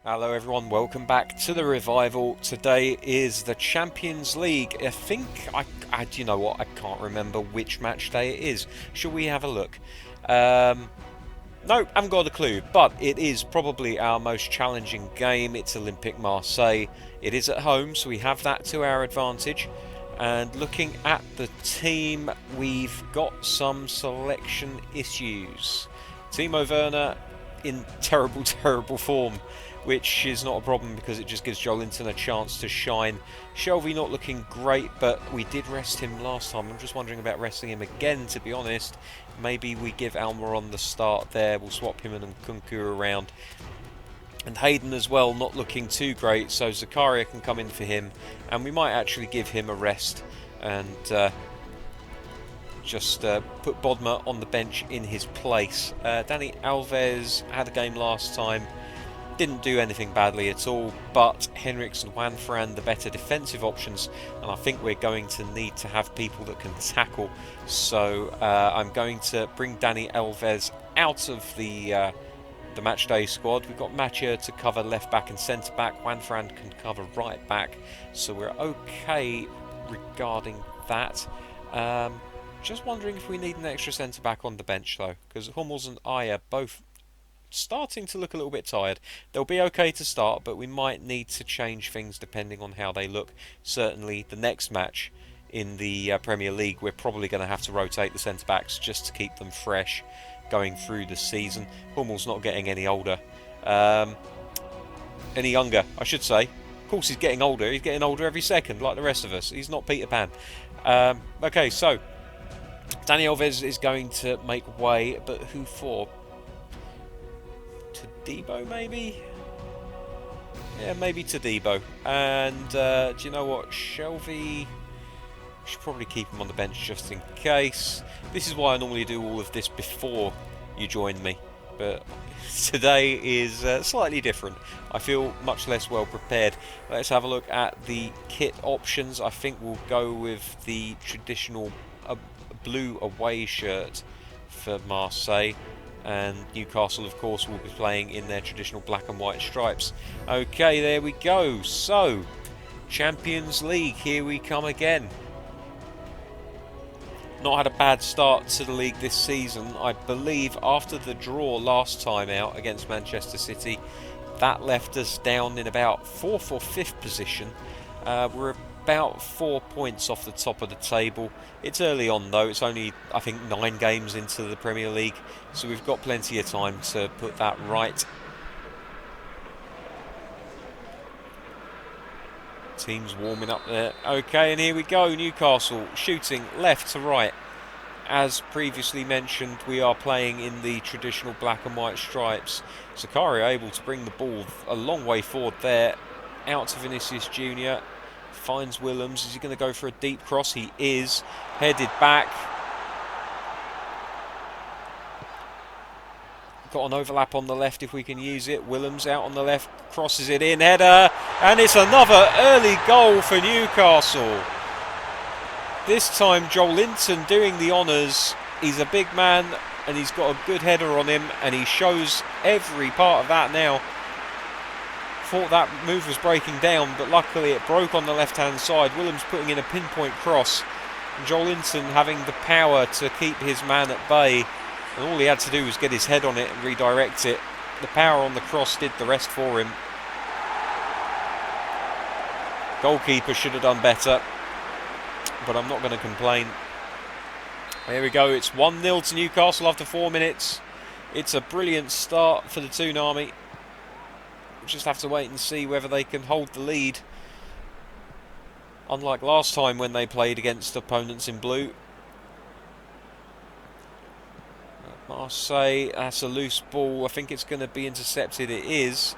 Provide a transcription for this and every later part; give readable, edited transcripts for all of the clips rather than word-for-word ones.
Hello everyone, welcome back to the Revival. Today is the Champions League. I think, do you know what, I can't remember which match day it is. Shall we have a look? No, haven't got a clue, but it is probably our most challenging game. It's Olympique Marseille. It is at home, so we have that to our advantage. And looking at the team, we've got some selection issues. Timo Werner in terrible, terrible form, which is not a problem because it just gives Joelinton a chance to shine. Shelvey not looking great, but we did rest him last time. I'm just wondering about resting him again, to be honest. Maybe we give Almiron the start there. We'll swap him and Nkunku around. And Hayden as well, not looking too great, so Zakaria can come in for him. And we might actually give him a rest and just put Bodmer on the bench in his place. Dani Alves had a game last time. Didn't do anything badly at all, but Henriks and Juan Fran the better defensive options, and I think we're going to need to have people that can tackle. So I'm going to bring Dani Alves out of the matchday squad. We've got Mathieu to cover left back and centre back. Juan Fran can cover right back, so we're okay regarding that. Just wondering if we need an extra centre back on the bench though, because Hummels and I are both starting to look a little bit tired. They'll be okay to start, but we might need to change things depending on how they look. Certainly the next match in the Premier League, we're probably going to have to rotate the centre-backs just to keep them fresh going through the season. Hummel's not getting any older. Any younger, I should say. Of course he's getting older. He's getting older every second, like the rest of us. He's not Peter Pan. Okay, so Dani Alves is going to make way, but who for? Debo maybe? Yeah, maybe to Debo. And do you know what? Shelvey, should probably keep him on the bench just in case. This is why I normally do all of this before you join me. But today is slightly different. I feel much less well prepared. Let's have a look at the kit options. I think we'll go with the traditional blue away shirt for Marseille. And Newcastle, of course, will be playing in their traditional black and white stripes. Okay, there we go. So, Champions League, here we come again. Not had a bad start to the league this season. I believe after the draw last time out against Manchester City, that left us down in about 4th or 5th position. We're about 4 points off the top of the table. It's early on though, it's only I think 9 games into the Premier League, so we've got plenty of time to put that right. Team's warming up there. Okay, and here we go, Newcastle shooting left to right. As previously mentioned, we are playing in the traditional black and white stripes. Zakaria able to bring the ball a long way forward there, out to Vinicius Jr. Finds Willems. Is he going to go for a deep cross? He is. Headed back. Got an overlap on the left if we can use it. Willems out on the left. Crosses it in. Header. And it's another early goal for Newcastle. This time Joelinton doing the honours. He's a big man and he's got a good header on him. And he shows every part of that now. Thought that move was breaking down, but luckily it broke on the left-hand side. Willems putting in a pinpoint cross. And Joelinton having the power to keep his man at bay. And all he had to do was get his head on it and redirect it. The power on the cross did the rest for him. Goalkeeper should have done better, but I'm not going to complain. Here we go. It's 1-0 to Newcastle after 4 minutes. It's a brilliant start for the Toonami. We'll just have to wait and see whether they can hold the lead. Unlike last time when they played against opponents in blue. Marseille, that's a loose ball. I think it's going to be intercepted. It is.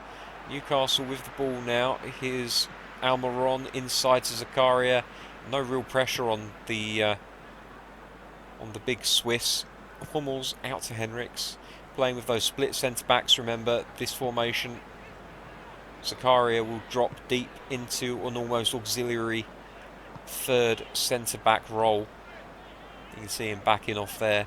Newcastle with the ball now. Here's Almiron inside to Zakaria. No real pressure on the big Swiss. Hummels out to Henriks. Playing with those split centre-backs. Remember, this formation, Zakaria will drop deep into an almost auxiliary third centre-back role. You can see him backing off there.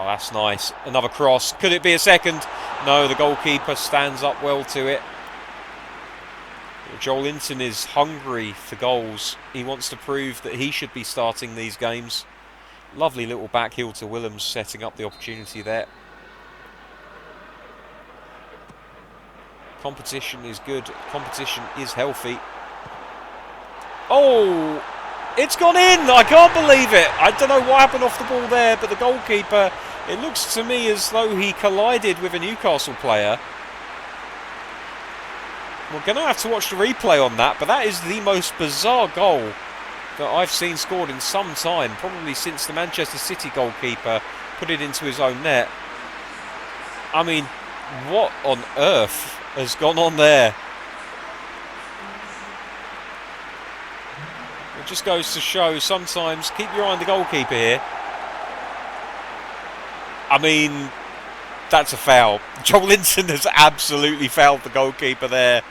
Oh, that's nice. Another cross. Could it be a second? No, the goalkeeper stands up well to it. Joelinton is hungry for goals. He wants to prove that he should be starting these games. Lovely little back heel to Willems, setting up the opportunity there. Competition is good. Competition is healthy. Oh, it's gone in. I can't believe it. I don't know what happened off the ball there, but the goalkeeper, it looks to me as though he collided with a Newcastle player. We're going to have to watch the replay on that, but that is the most bizarre goal that I've seen scored in some time, probably since the Manchester City goalkeeper put it into his own net. I mean, what on earth has gone on there? It just goes to show, sometimes keep your eye on the goalkeeper here. I mean, that's a foul. Joelinton has absolutely fouled the goalkeeper there.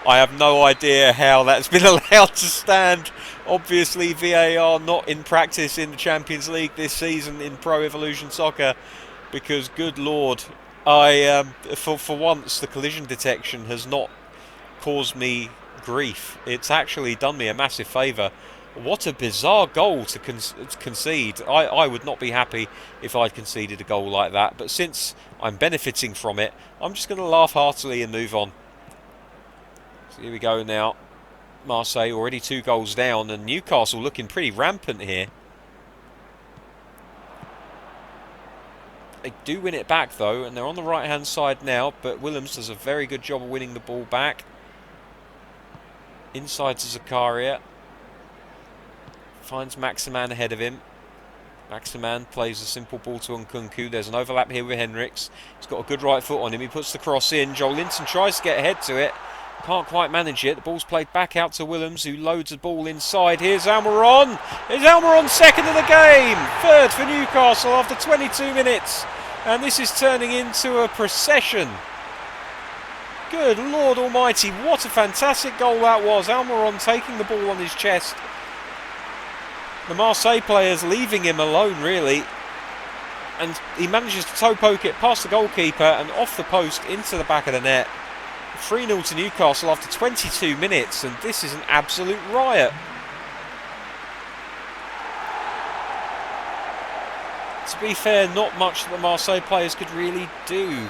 I have no idea how that's been allowed to stand. Obviously, VAR not in practice in the Champions League this season in Pro Evolution Soccer, because good lord, for once the collision detection has not caused me grief. It's actually done me a massive favour. What a bizarre goal to concede. I would not be happy if I'd conceded a goal like that, but since I'm benefiting from it, I'm just going to laugh heartily and move on. So here we go now. Marseille already 2 goals down, and Newcastle looking pretty rampant here. They do win it back though, and they're on the right hand side now, but Willems does a very good job of winning the ball back. Inside to Zakaria. Finds Maximan ahead of him. Maximan plays a simple ball to Nkunku. There's an overlap here with Henriks. He's got a good right foot on him. He puts the cross in. Joelinton tries to get ahead to it. Can't quite manage it. The ball's played back out to Willems, who loads the ball inside. Here's Almiron. Here's Almiron, second of the game. Third for Newcastle after 22 minutes. And this is turning into a procession. Good Lord Almighty, what a fantastic goal that was. Almiron taking the ball on his chest. The Marseille players leaving him alone, really. And he manages to toe poke it past the goalkeeper and off the post into the back of the net. 3-0 to Newcastle after 22 minutes, and this is an absolute riot. To be fair, not much that the Marseille players could really do.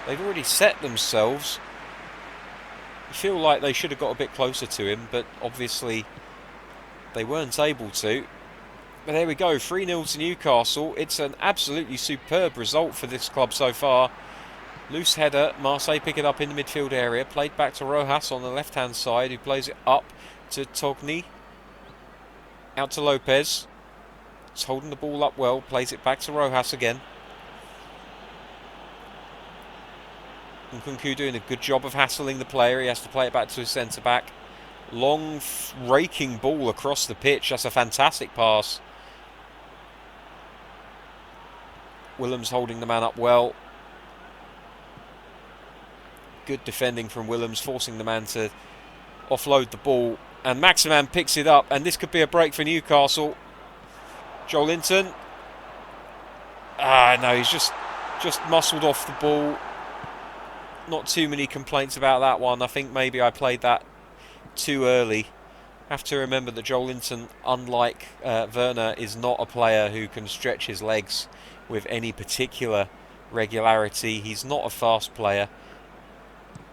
They've already set themselves. I feel like they should have got a bit closer to him, but obviously they weren't able to. But there we go, 3-0 to Newcastle. It's an absolutely superb result for this club so far. Loose header, Marseille pick it up in the midfield area. Played back to Rojas on the left-hand side, who plays it up to Togni. Out to Lopez. He's holding the ball up well, plays it back to Rojas again. Nkunku doing a good job of hassling the player. He has to play it back to his centre-back. Long, raking ball across the pitch. That's a fantastic pass. Willems holding the man up well. Good defending from Willems, forcing the man to offload the ball. And Maximan picks it up, and this could be a break for Newcastle. Joelinton. No, he's just muscled off the ball. Not too many complaints about that one. I think maybe I played that too early. Have to remember that Joelinton, unlike Werner, is not a player who can stretch his legs with any particular regularity. He's not a fast player.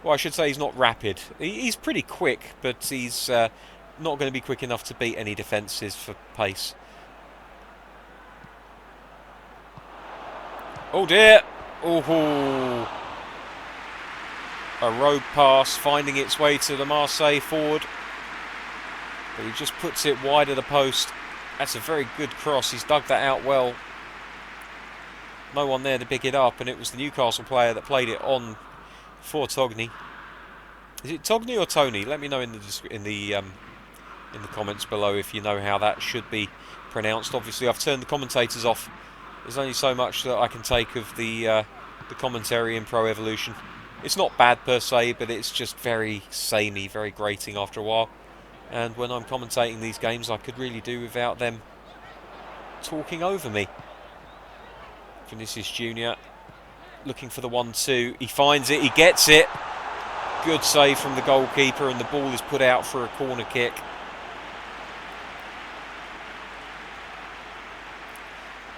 Well, I should say he's not rapid. He's pretty quick, but he's not going to be quick enough to beat any defences for pace. Oh dear! Oh, a road pass finding its way to the Marseille forward. But he just puts it wide of the post. That's a very good cross. He's dug that out well. No one there to pick it up, and it was the Newcastle player that played it on for Togni. Is it Togni or Tony? Let me know in the comments below if you know how that should be pronounced. Obviously, I've turned the commentators off. There's only so much that I can take of the commentary in Pro Evolution. It's not bad per se, but it's just very samey, very grating after a while. And when I'm commentating these games, I could really do without them talking over me. Vinicius Jr. looking for the 1-2. He finds it, he gets it. Good save from the goalkeeper, and the ball is put out for a corner kick.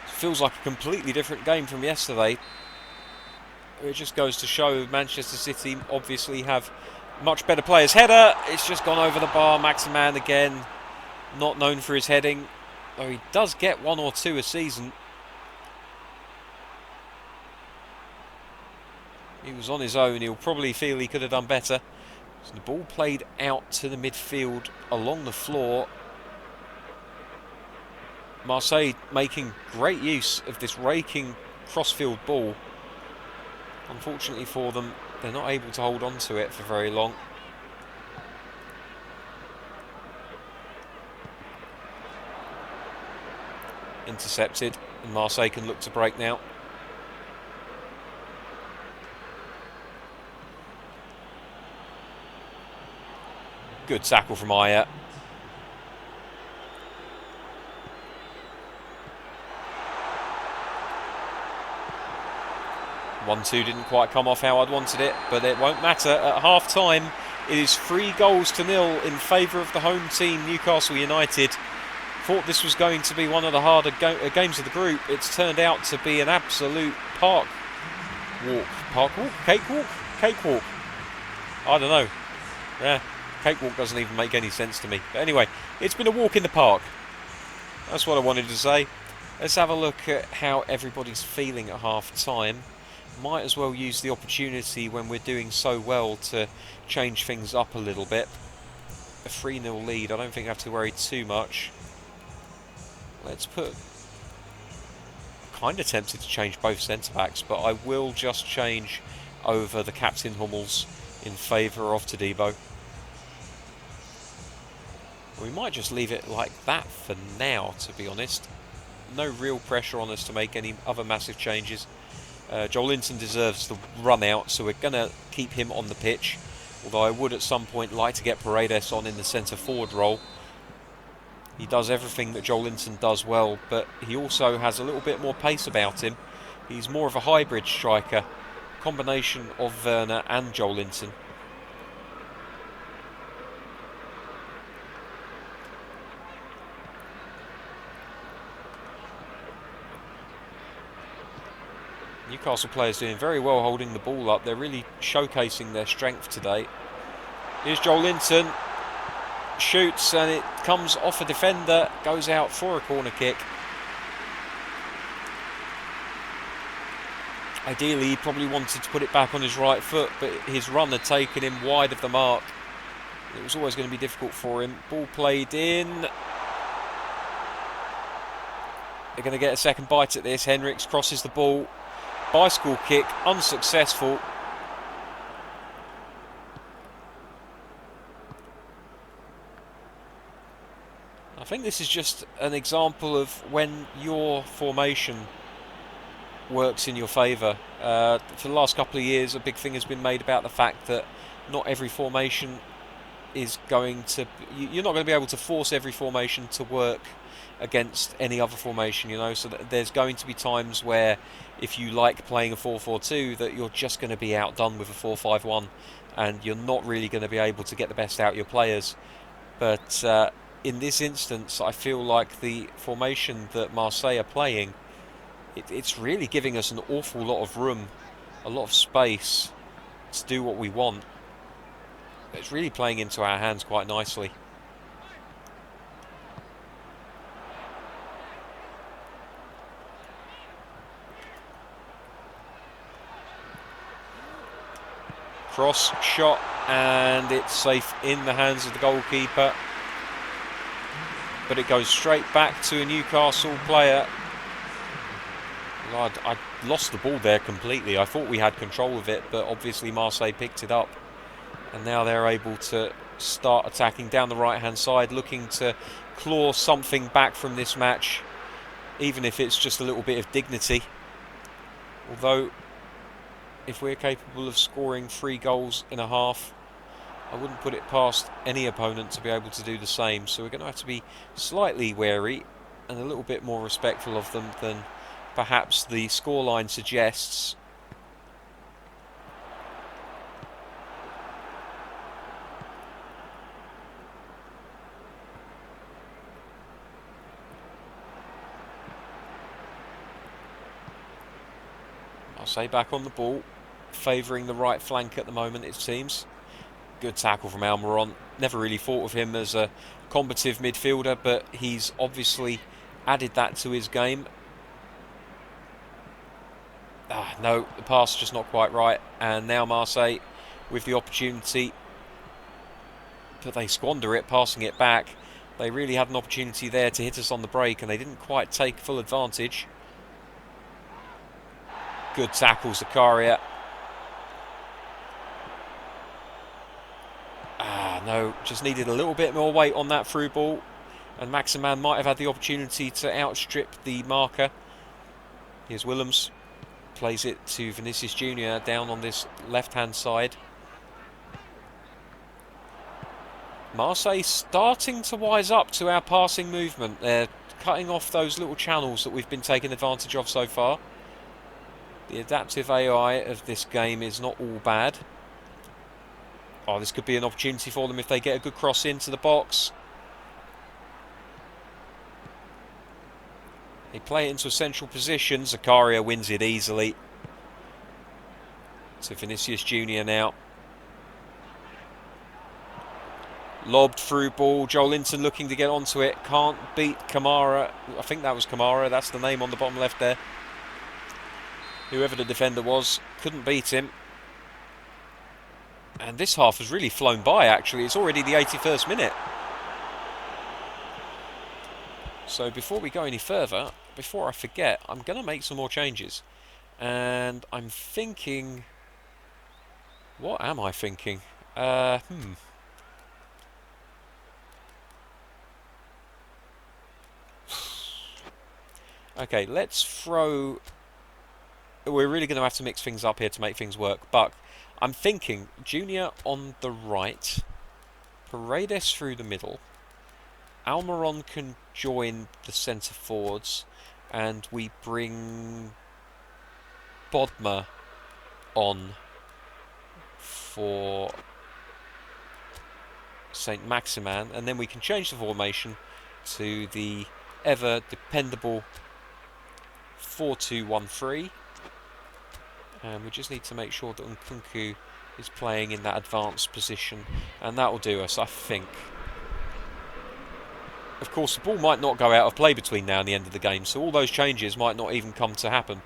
Feels like a completely different game from yesterday. It just goes to show Manchester City obviously have much better players. Header, it's just gone over the bar. Maximan again, not known for his heading, though he does get 1 or 2 a season. He was on his own, he'll probably feel he could have done better. So the ball played out to the midfield along the floor. Marseille making great use of this raking crossfield ball. Unfortunately for them, they're not able to hold on to it for very long. Intercepted, and Marseille can look to break now. Good tackle from Aya. One-two didn't quite come off how I'd wanted it, but it won't matter. At half-time, it is 3-0 in favour of the home team, Newcastle United. Thought this was going to be one of the harder games of the group. It's turned out to be an absolute park walk. Cakewalk? I don't know. Yeah, cakewalk doesn't even make any sense to me. But anyway, it's been a walk in the park. That's what I wanted to say. Let's have a look at how everybody's feeling at half-time. Might as well use the opportunity when we're doing so well to change things up a little bit. A 3-0 lead, I don't think I have to worry too much. Let's put... kind of tempted to change both centre-backs, but I will just change over the captain Hummels in favour of Todibo. We might just leave it like that for now, to be honest. No real pressure on us to make any other massive changes. Joelinton deserves the run out, so we're going to keep him on the pitch. Although I would at some point like to get Paredes on in the centre forward role. He does everything that Joelinton does well, but he also has a little bit more pace about him. He's more of a hybrid striker, combination of Werner and Joelinton. Newcastle players doing very well holding the ball up. They're really showcasing their strength today. Here's Joelinton. Shoots and it comes off a defender. Goes out for a corner kick. Ideally, he probably wanted to put it back on his right foot, but his run had taken him wide of the mark. It was always going to be difficult for him. Ball played in. They're going to get a second bite at this. Henriks crosses the ball. Bicycle kick, unsuccessful. I think this is just an example of when your formation works in your favour. For the last couple of years, a big thing has been made about the fact that not every formation is going to... You're not going to be able to force every formation to work against any other formation, you know, so that there's going to be times where if you like playing a 4-4-2 that you're just going to be outdone with a 4-5-1 and you're not really going to be able to get the best out of your players. But in this instance, I feel like the formation that Marseille are playing, it's really giving us an awful lot of room, a lot of space to do what we want. It's really playing into our hands quite nicely. Cross shot, and it's safe in the hands of the goalkeeper. But it goes straight back to a Newcastle player. I lost the ball there completely. I thought we had control of it, but obviously Marseille picked it up. And now they're able to start attacking down the right-hand side, looking to claw something back from this match, even if it's just a little bit of dignity. Although, if we're capable of scoring 3 goals in a half, I wouldn't put it past any opponent to be able to do the same. So we're going to have to be slightly wary and a little bit more respectful of them than perhaps the scoreline suggests. I'll say back on the ball, favouring the right flank at the moment, it seems. Good tackle from Almiron. Never really thought of him as a combative midfielder, but he's obviously added that to his game. No, the pass just not quite right. And now Marseille with the opportunity, but they squander it, passing it back. They really had an opportunity there to hit us on the break, and they didn't quite take full advantage. Good tackle, Zakaria. No, just needed a little bit more weight on that through ball, and Maximan might have had the opportunity to outstrip the marker. Here's Willems, plays it to Vinicius Jr. down on this left-hand side. Marseille starting to wise up to our passing movement. They're cutting off those little channels that we've been taking advantage of so far. The adaptive AI of this game is not all bad. Oh, this could be an opportunity for them if they get a good cross into the box. They play it into a central position. Zakaria wins it easily. To Vinicius Jr. now. Lobbed through ball. Joelinton looking to get onto it. Can't beat Kamara. I think that was Kamara. That's the name on the bottom left there. Whoever the defender was, couldn't beat him. And this half has really flown by, actually. It's already the 81st minute. So before we go any further, before I forget, I'm going to make some more changes. And I'm thinking... What am I thinking? Okay, let's throw... We're really going to have to mix things up here to make things work. But I'm thinking Junior on the right, Paredes through the middle, Almiron can join the centre forwards, and we bring Bodmer on for Saint Maximin, and then we can change the formation to the ever dependable 4-2-1-3. And we just need to make sure that Nkunku is playing in that advanced position, and that will do us, I think. Of course, the ball might not go out of play between now and the end of the game, so all those changes might not even come to happen.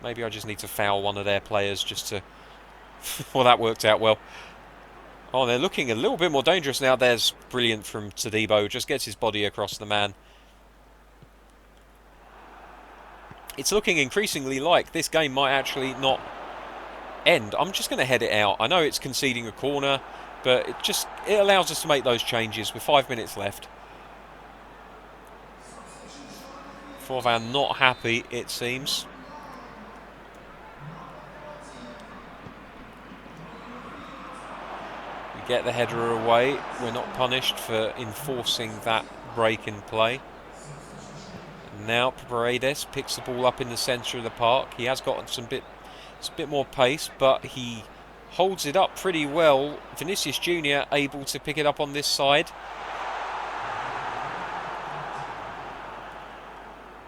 Maybe I just need to foul one of their players just to... Well, that worked out well. Oh, they're looking a little bit more dangerous now. There's brilliant from Todibo, just gets his body across the man. It's looking increasingly like this game might actually not end. I'm just going to head it out. I know it's conceding a corner, but it allows us to make those changes with 5 minutes left. Forvan not happy, it seems. We get the header away. We're not punished for enforcing that break in play. Now Paredes picks the ball up in the centre of the park. He has got it's a bit more pace, but he holds it up pretty well. Vinicius Jr. able to pick it up on this side.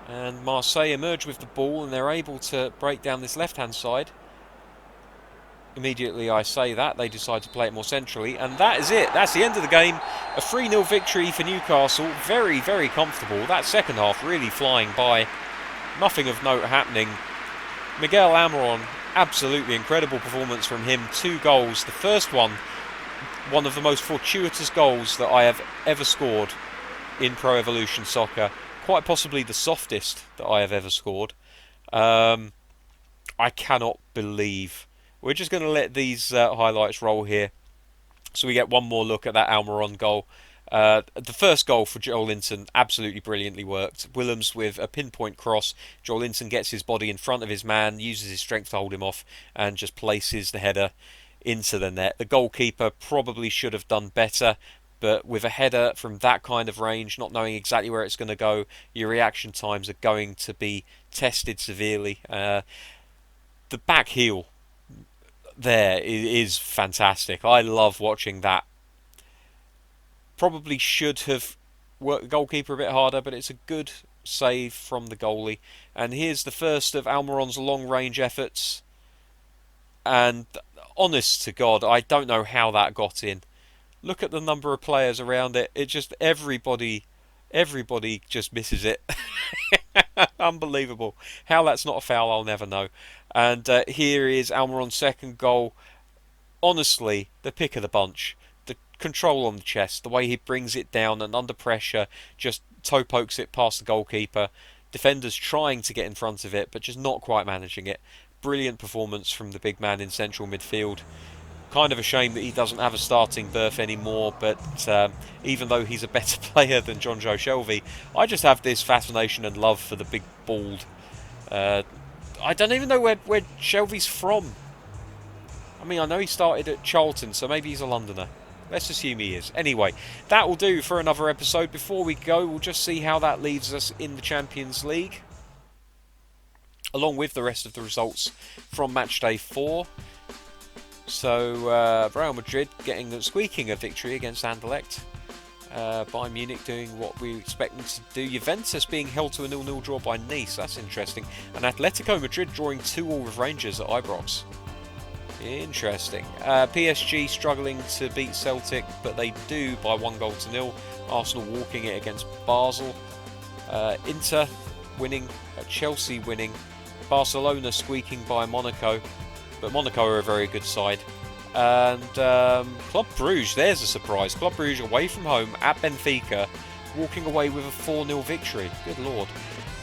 And Marseille emerge with the ball, and they're able to break down this left-hand side. Immediately I say that, they decide to play it more centrally, and that is it. That's the end of the game. A 3-0 victory for Newcastle. Very, very comfortable. That second half really flying by. Nothing of note happening. Miguel Almiron, absolutely incredible performance from him. 2 goals. The first one of the most fortuitous goals that I have ever scored in Pro Evolution Soccer. Quite possibly the softest that I have ever scored. I cannot believe... We're just going to let these highlights roll here. So we get one more look at that Almiron goal. The first goal for Joelinton, absolutely brilliantly worked. Willems with a pinpoint cross. Joelinton gets his body in front of his man, uses his strength to hold him off, and just places the header into the net. The goalkeeper probably should have done better, But with a header from that kind of range, not knowing exactly where it's going to go, your reaction times are going to be tested severely. The back heel there is fantastic. I love watching that. Probably should have worked the goalkeeper a bit harder, but it's a good save from the goalie. And here's the first of Almiron's long-range efforts. And honest to God, I don't know how that got in. Look at the number of players around it. It just everybody just misses it. Unbelievable. How that's not a foul, I'll never know. And here is Almiron's second goal. Honestly, the pick of the bunch. The control on the chest, the way he brings it down and under pressure, just toe pokes it past the goalkeeper. Defenders trying to get in front of it, but just not quite managing it. Brilliant performance from the big man in central midfield. Kind of a shame that he doesn't have a starting berth anymore, but even though he's a better player than John Joe Shelvey, I just have this fascination and love for the big bald. I don't even know where Shelvey's from. I mean, I know he started at Charlton, so maybe he's a Londoner. Let's assume he is. Anyway, that will do for another episode. Before we go, we'll just see how that leaves us in the Champions League, along with the rest of the results from match day 4. So, Real Madrid squeaking a victory against Anderlecht. Bayern Munich doing what we expect them to do. Juventus being held to a 0-0 draw by Nice. That's interesting. And Atletico Madrid drawing 2-2 with Rangers at Ibrox. Interesting. PSG struggling to beat Celtic, but they do by 1-0. Arsenal walking it against Basel. Inter winning, Chelsea winning. Barcelona squeaking by Monaco, but Monaco are a very good side. And Club Brugge, there's a surprise. Club Brugge away from home at Benfica, walking away with a 4-0 victory. Good lord.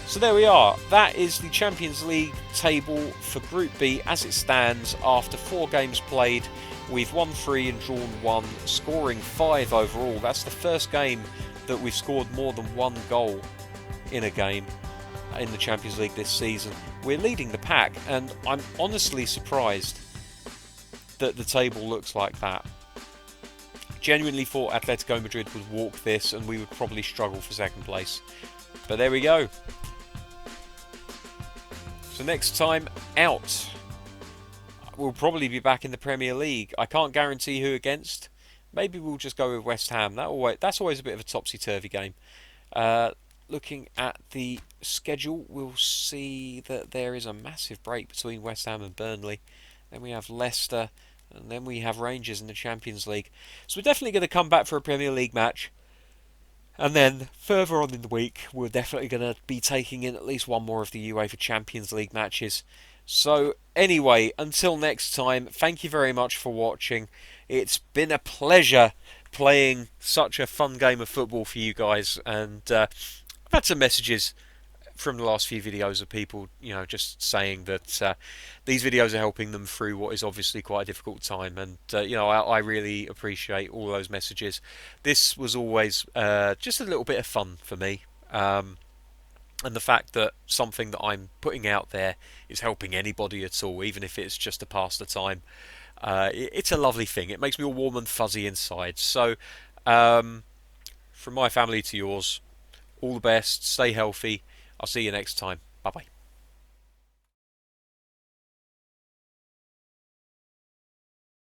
So there we are. That is the Champions League table for Group B as it stands after 4 games played. We've won 3 and drawn 1, scoring 5 overall. That's the first game that we've scored more than 1 goal in a game in the Champions League this season. We're leading the pack, and I'm honestly surprised that the table looks like that. Genuinely thought Atletico Madrid would walk this and we would probably struggle for second place. But there we go. So next time out, we'll probably be back in the Premier League. I can't guarantee who against. Maybe we'll just go with West Ham. That's always a bit of a topsy-turvy game. Looking at the schedule, we'll see that there is a massive break between West Ham and Burnley. Then we have Leicester, and then we have Rangers in the Champions League. So we're definitely going to come back for a Premier League match. And then further on in the week, we're definitely going to be taking in at least one more of the UEFA Champions League matches. So anyway, until next time, thank you very much for watching. It's been a pleasure playing such a fun game of football for you guys. And I've had some messages from the last few videos of people, just saying that these videos are helping them through what is obviously quite a difficult time, and I really appreciate all those messages. This was always just a little bit of fun for me, and the fact that something that I'm putting out there is helping anybody at all, even if it's just to pass the time, it's a lovely thing. It makes me all warm and fuzzy inside. So from my family to yours, all the best, stay healthy. I'll see you next time. Bye bye.